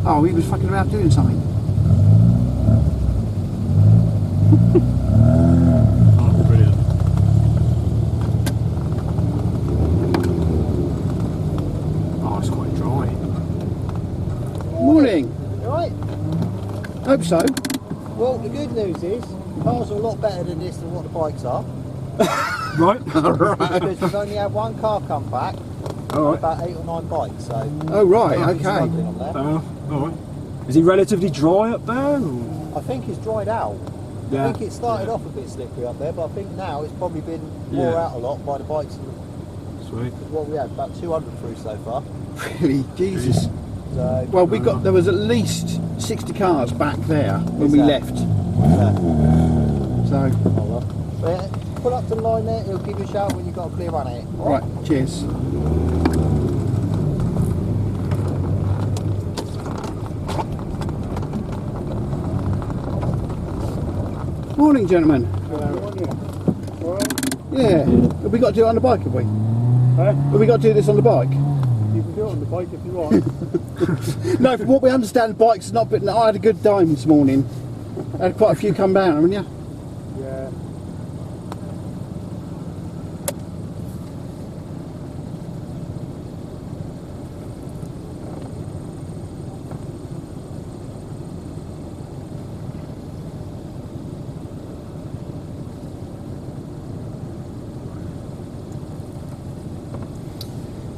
Oh, he was fucking around doing something. Oh, brilliant. Oh, it's quite dry. Morning. Right. Hope so. Well, the good news is cars are a lot better than this than what the bikes are. Right. Right. Because we've only had one car come back. All right. About 8 or 9 bikes, so. Oh right. I'm Okay. struggling on that. Alright. Is he relatively dry up there? Or? I think it's dried out. Yeah. I think it started off a bit slippery up there, but I think now it's probably been wore Yeah. out a lot by the bikes. Sweet. What we had, about 200 through so far. Really, Jesus. So, Well, there was at least 60 cars back there when we left. yeah. So, Oh, well. But yeah, pull up to the line there, it'll give you a shout when you've got a clear run at it. right. Cheers. Morning, gentlemen. Yeah. Have we got to do it on the bike, have we? Have we got to do this on the bike? You can do it on the bike if you want. No, from what we understand, the bike's not been. I had a good time this morning. I had quite a few come down, haven't you? Yeah.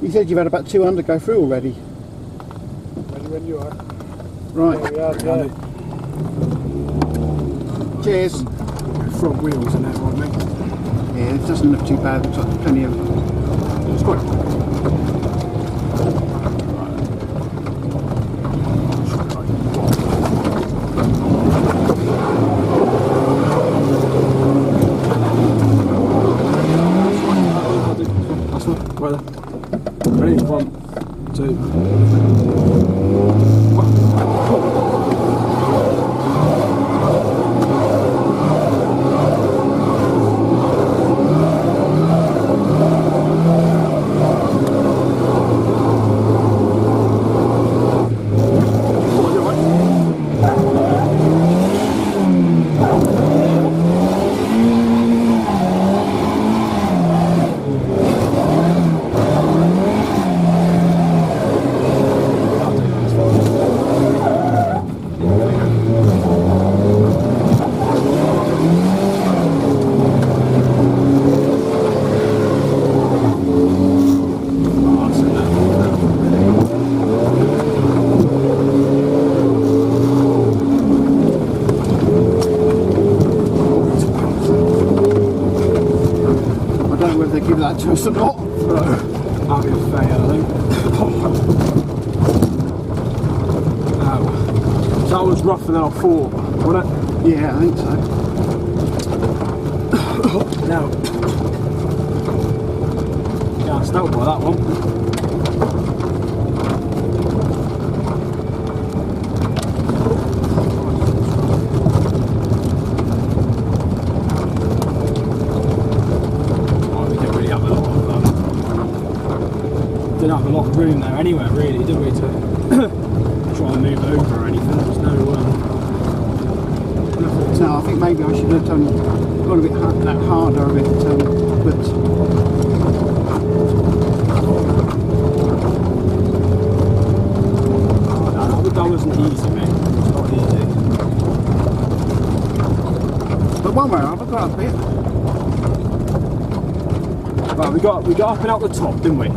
You said you've had about 200 go through already. Ready when you are. Right. There we are, yeah. Cheers. Front wheels and that one, mate. Yeah, it doesn't look too bad. It's got plenty of. It's quite. That's one. Right there. Ready? 1, 2. Give that to us or not. That'll be a fail, I think. Oh. So that was rougher than I thought, wasn't it? Yeah, I think so. No. Yeah, stoked by that one. Didn't have a lot of room there anywhere really, did we, to try and move over or anything. There was no No, I think maybe I should have gone a bit harder a bit, but that wasn't easy, mate. It's not easy. but one way or other, got a bit. Well, we got up and out the top, didn't we?